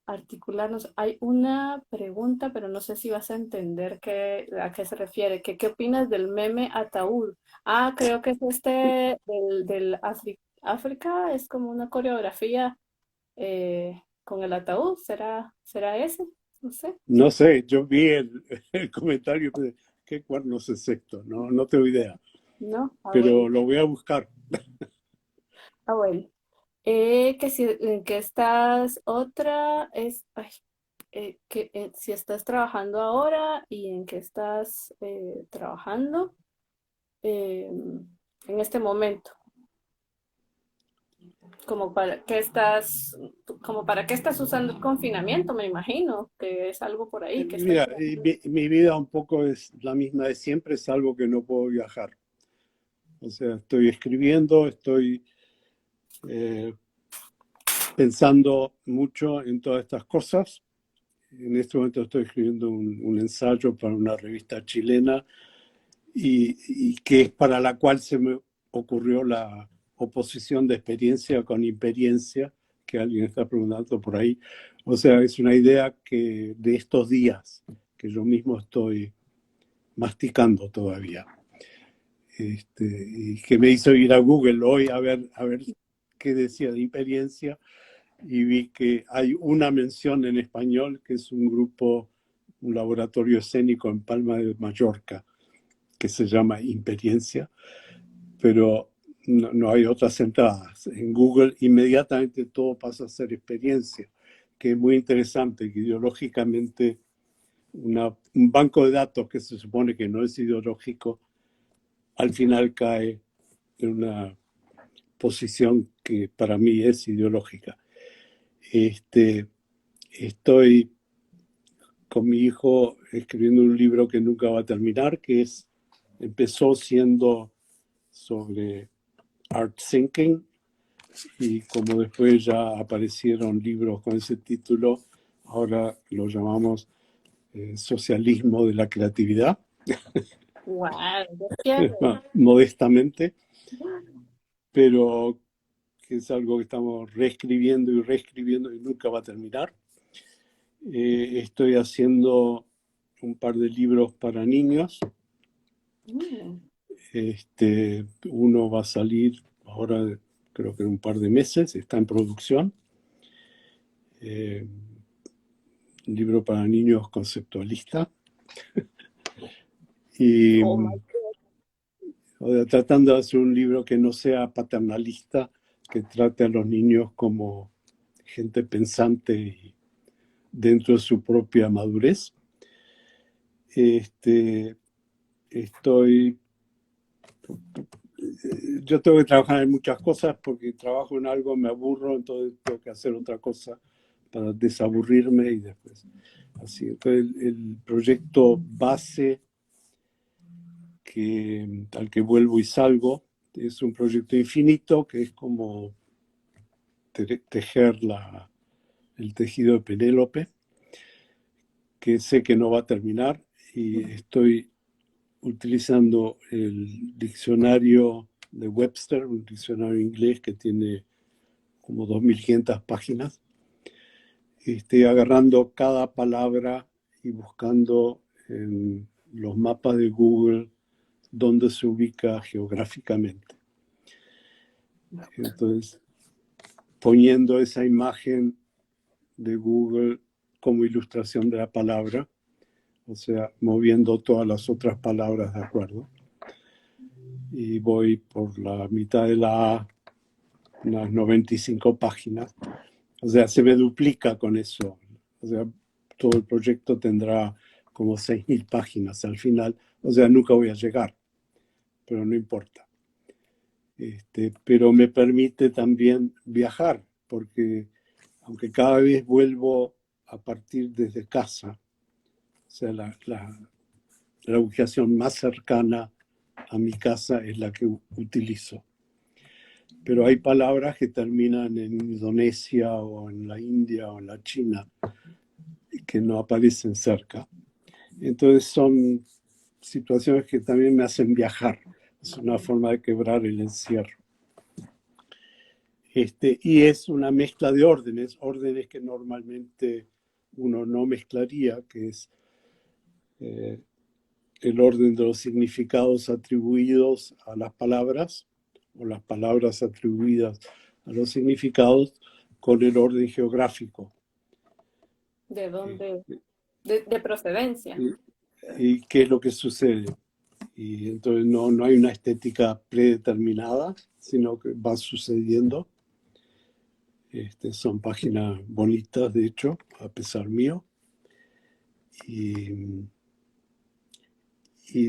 articularnos. Hay una pregunta, pero no sé si vas a entender a qué se refiere. ¿Qué opinas del meme ataúd? Creo que es del África es como una coreografía con el ataúd, ¿será ese? No sé, No sé, yo vi el comentario de qué cuernos es esto, no, no tengo idea, no, bueno, pero lo voy a buscar. bueno. Que si, en que estás, otra es, ay, si estás trabajando ahora y en que estás trabajando en este momento, como para qué estás usando el confinamiento, me imagino, que es algo por ahí que estás Mira, mi vida un poco es la misma de siempre, salvo que no puedo viajar. O sea, estoy escribiendo, estoy eh, pensando mucho en todas estas cosas. En este momento estoy escribiendo un ensayo para una revista chilena y que es para la cual se me ocurrió la oposición de experiencia con imperiencia, que alguien está preguntando por ahí. O sea, es una idea que de estos días, que yo mismo estoy masticando todavía. Y que me hizo ir a Google hoy a ver qué decía de imperiencia y vi que hay una mención en español que es un grupo, un laboratorio escénico en Palma de Mallorca que se llama Imperiencia, pero no hay otras entradas. En Google inmediatamente todo pasa a ser experiencia, que es muy interesante, que ideológicamente un banco de datos que se supone que no es ideológico, al final cae en una posición que para mí es ideológica. Estoy con mi hijo escribiendo un libro que nunca va a terminar, empezó siendo sobre art thinking y como después ya aparecieron libros con ese título, ahora lo llamamos socialismo de la creatividad, wow, qué chévere. modestamente, pero que es algo que estamos reescribiendo y reescribiendo y nunca va a terminar. Estoy haciendo un par de libros para niños. Mm. Uno va a salir ahora, creo que en un par de meses, está en producción. Eh, un libro para niños conceptualista. Y Oh my tratando de hacer un libro que no sea paternalista, que trate a los niños como gente pensante y dentro de su propia madurez. Este, estoy yo tengo que trabajar en muchas cosas porque trabajo en algo, me aburro, entonces tengo que hacer otra cosa para desaburrirme y después así. Entonces el proyecto base al que vuelvo y salgo es un proyecto infinito que es como tejer el tejido de Penélope, que sé que no va a terminar y estoy utilizando el diccionario de Webster, un diccionario inglés que tiene como 2.500 páginas, agarrando cada palabra y buscando en los mapas de Google dónde se ubica geográficamente. Entonces, poniendo esa imagen de Google como ilustración de la palabra, o sea, moviendo todas las otras palabras de acuerdo. Y voy por la mitad de la A, unas 95 páginas. O sea, se me duplica con eso. O sea, todo el proyecto tendrá como 6.000 páginas al final. O sea, nunca voy a llegar, pero no importa. Pero me permite también viajar, porque aunque cada vez vuelvo a partir desde casa, o sea, la ubicación más cercana a mi casa es la que utilizo. Pero hay palabras que terminan en Indonesia o en la India o en la China que no aparecen cerca. Entonces son situaciones que también me hacen viajar. Es una forma de quebrar el encierro. Y es una mezcla de órdenes que normalmente uno no mezclaría, que es el orden de los significados atribuidos a las palabras, o las palabras atribuidas a los significados con el orden geográfico. ¿De dónde? De procedencia. Y qué es lo que sucede. Y entonces no hay una estética predeterminada, sino que va sucediendo. Son páginas bonitas, de hecho, a pesar mío. Y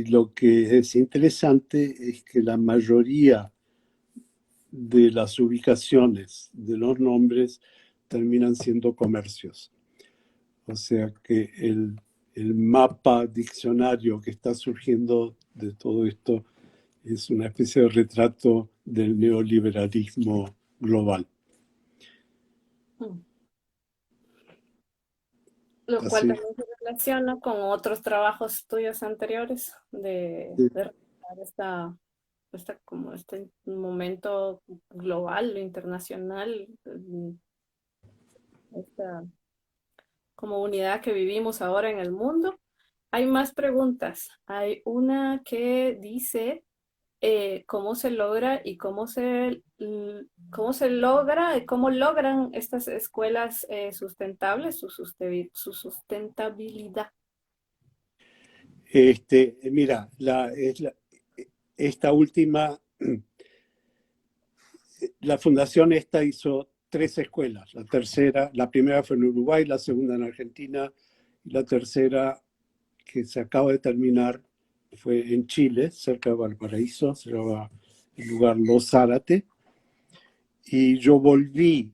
lo que es interesante es que la mayoría de las ubicaciones de los nombres terminan siendo comercios. O sea que el mapa diccionario que está surgiendo de todo esto es una especie de retrato del neoliberalismo global. Lo cual Así, también se relaciona con otros trabajos tuyos anteriores de retratar como este momento global, internacional, esta como unidad que vivimos ahora en el mundo. Hay más preguntas. Hay una que dice cómo se logra y cómo se logra y cómo logran estas escuelas sustentables, su sustentabilidad. Mira, esta última, la fundación esta hizo 3 escuelas. La primera fue en Uruguay, la segunda en Argentina, y la tercera que se acaba de terminar fue en Chile, cerca de Valparaíso, se llama el lugar Los Zárate. Y yo volví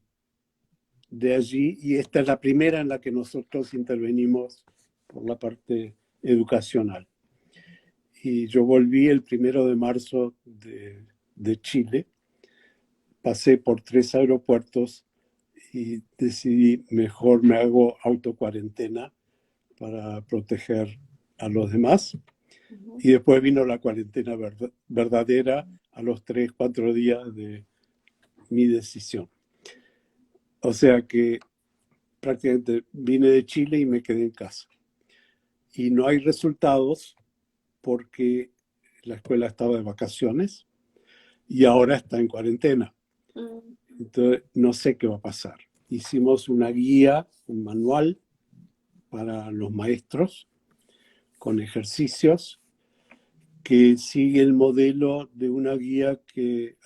de allí y esta es la primera en la que nosotros intervenimos por la parte educacional. Y yo volví el 1 de marzo de Chile, pasé por 3 aeropuertos y decidí mejor me hago autocuarentena para proteger a los demás. Y después vino la cuarentena verdadera a los 3, 4 días de mi decisión. O sea que prácticamente vine de Chile y me quedé en casa. Y no hay resultados porque la escuela estaba de vacaciones y ahora está en cuarentena. Entonces no sé qué va a pasar. Hicimos una guía, un manual para los maestros con ejercicios que sigue el modelo de una guía que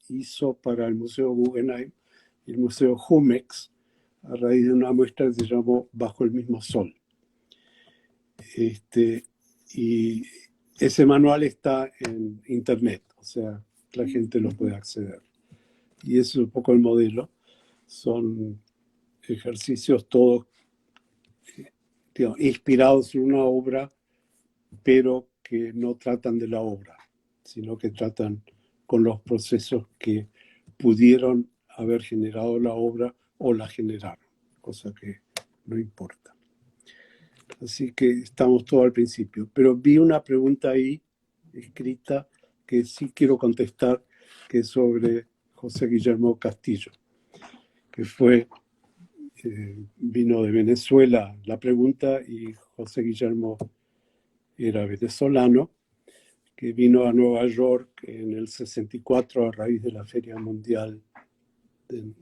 hizo para el Museo Guggenheim y el Museo Jumex a raíz de una muestra que se llamó Bajo el mismo sol. Y ese manual está en internet, o sea, la gente lo puede acceder. Y eso es un poco el modelo. Son ejercicios todos inspirados en una obra, pero que no tratan de la obra, sino que tratan con los procesos que pudieron haber generado la obra o la generaron, cosa que no importa. Así que estamos todos al principio. Pero vi una pregunta ahí escrita que sí quiero contestar, que es sobre José Guillermo Castillo, que vino de Venezuela la pregunta y José Guillermo era venezolano, que vino a Nueva York en el 64 a raíz de la Feria Mundial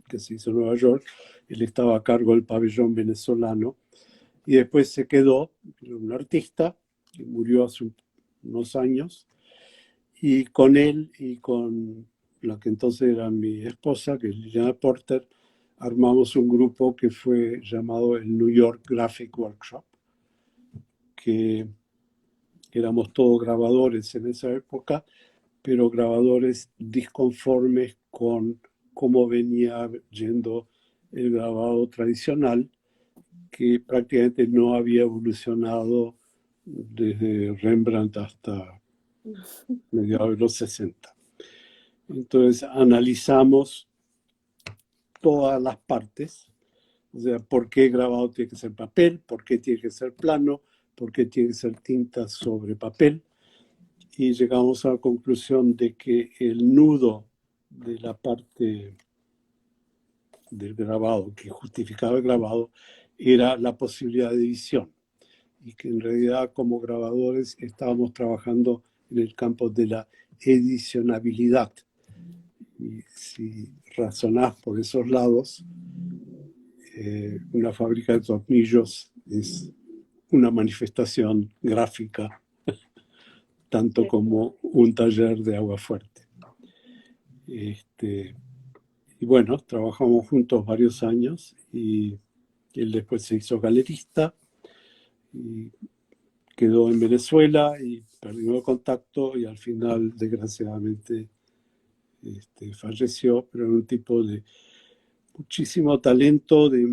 que se hizo en Nueva York. Él estaba a cargo del pabellón venezolano y después se quedó, un artista que murió hace unos años, y con él y con la que entonces era mi esposa, que es Liliana Porter, armamos un grupo que fue llamado el New York Graphic Workshop, que éramos todos grabadores en esa época, pero grabadores disconformes con cómo venía yendo el grabado tradicional, que prácticamente no había evolucionado desde Rembrandt hasta mediados de los 60. Entonces analizamos todas las partes, o sea, por qué grabado tiene que ser papel, por qué tiene que ser plano, por qué tiene que ser tinta sobre papel, y llegamos a la conclusión de que el nudo de la parte del grabado, que justificaba el grabado, era la posibilidad de edición, y que en realidad como grabadores estábamos trabajando en el campo de la edicionabilidad, Y si razonás por esos lados, una fábrica de tornillos es una manifestación gráfica, tanto como un taller de agua fuerte. Y bueno, trabajamos juntos varios años y él después se hizo galerista y quedó en Venezuela y perdió el contacto y al final, desgraciadamente, falleció, pero era un tipo de muchísimo talento, de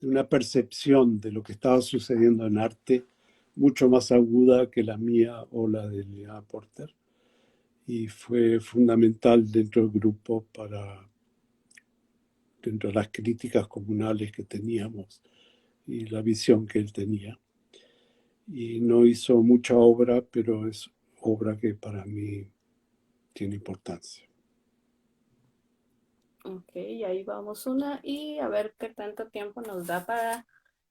una percepción de lo que estaba sucediendo en arte mucho más aguda que la mía o la de Lea Porter. Y fue fundamental dentro del grupo dentro de las críticas comunales que teníamos y la visión que él tenía. Y no hizo mucha obra, pero es obra que para mí tiene importancia. Ok, ahí vamos una y a ver qué tanto tiempo nos da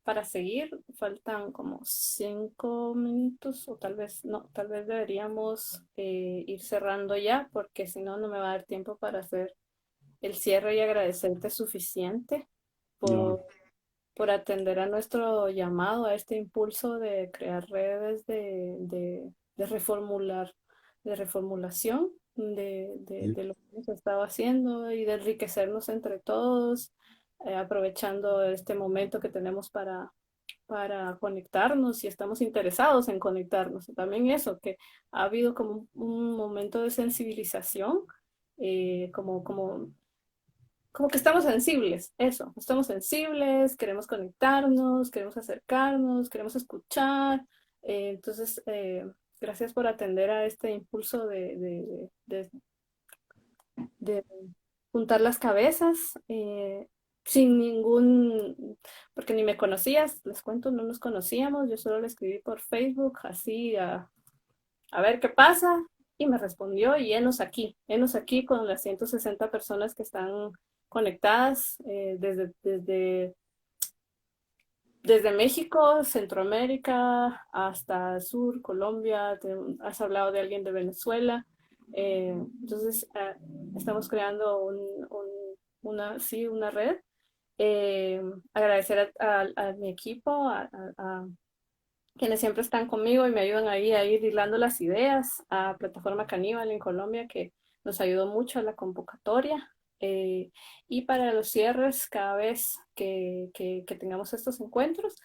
para seguir. Faltan como 5 minutos o tal vez no, tal vez deberíamos ir cerrando ya porque si no, no me va a dar tiempo para hacer el cierre y agradecerte suficiente No, por atender a nuestro llamado, a este impulso de crear redes de reformular, de reformulación de lo que hemos estado haciendo y de enriquecernos entre todos, aprovechando este momento que tenemos para conectarnos y estamos interesados en conectarnos. También eso, que ha habido como un momento de sensibilización, como que estamos sensibles, eso, estamos sensibles, queremos conectarnos, queremos acercarnos, queremos escuchar. Entonces, gracias por atender a este impulso de juntar las cabezas, sin porque ni me conocías, les cuento, no nos conocíamos, yo solo le escribí por Facebook, así a ver qué pasa, y me respondió, y henos aquí con las 160 personas que están conectadas desde México, Centroamérica, hasta Sur, Colombia, has hablado de alguien de Venezuela. Entonces, estamos creando una red. Agradecer a mi equipo, a quienes siempre están conmigo y me ayudan ahí a ir hilando las ideas, a Plataforma Caníbal en Colombia, que nos ayudó mucho a la convocatoria. Y para los cierres, cada vez que tengamos estos encuentros,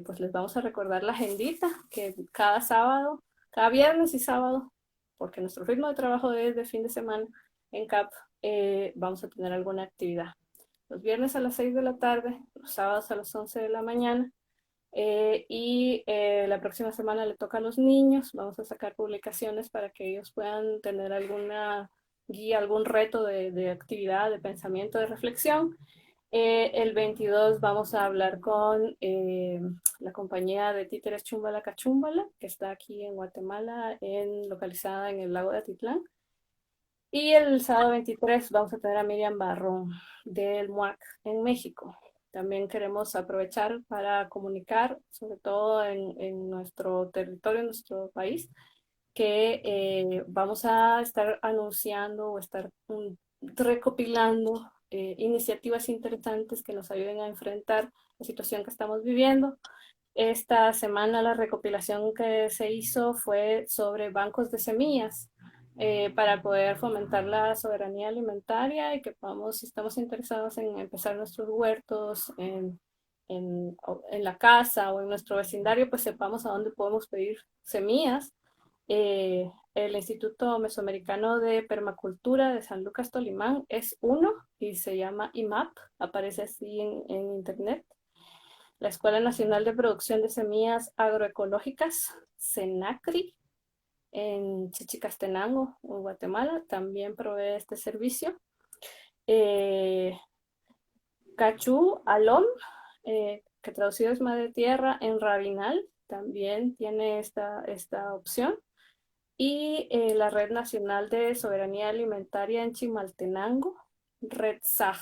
pues les vamos a recordar la agendita, que cada sábado, cada viernes y sábado, porque nuestro ritmo de trabajo es de fin de semana en CAP, vamos a tener alguna actividad. Los viernes a las 6 de la tarde, los sábados a las 11 de la mañana, la próxima semana le toca a los niños. Vamos a sacar publicaciones para que ellos puedan tener alguna guía, algún reto de actividad, de pensamiento, de reflexión. El 22 vamos a hablar con la compañía de títeres Chumbala Cachumbala, que está aquí en Guatemala, localizada en el lago de Atitlán. Y el sábado 23 vamos a tener a Miriam Barrón del MUAC en México. También queremos aprovechar para comunicar, sobre todo en nuestro territorio, en nuestro país, que vamos a estar anunciando o estar recopilando iniciativas interesantes que nos ayuden a enfrentar la situación que estamos viviendo. Esta semana la recopilación que se hizo fue sobre bancos de semillas, para poder fomentar la soberanía alimentaria y que podamos, si estamos interesados en empezar nuestros huertos en la casa o en nuestro vecindario, pues sepamos a dónde podemos pedir semillas. El Instituto Mesoamericano de Permacultura de San Lucas Tolimán es uno y se llama IMAP, aparece así en internet. La Escuela Nacional de Producción de Semillas Agroecológicas, CENACRI, en Chichicastenango, en Guatemala, también provee este servicio. Cachú Alom, que traducido es Madre Tierra, en Rabinal, también tiene esta opción. Y la Red Nacional de Soberanía Alimentaria en Chimaltenango, Red SAG,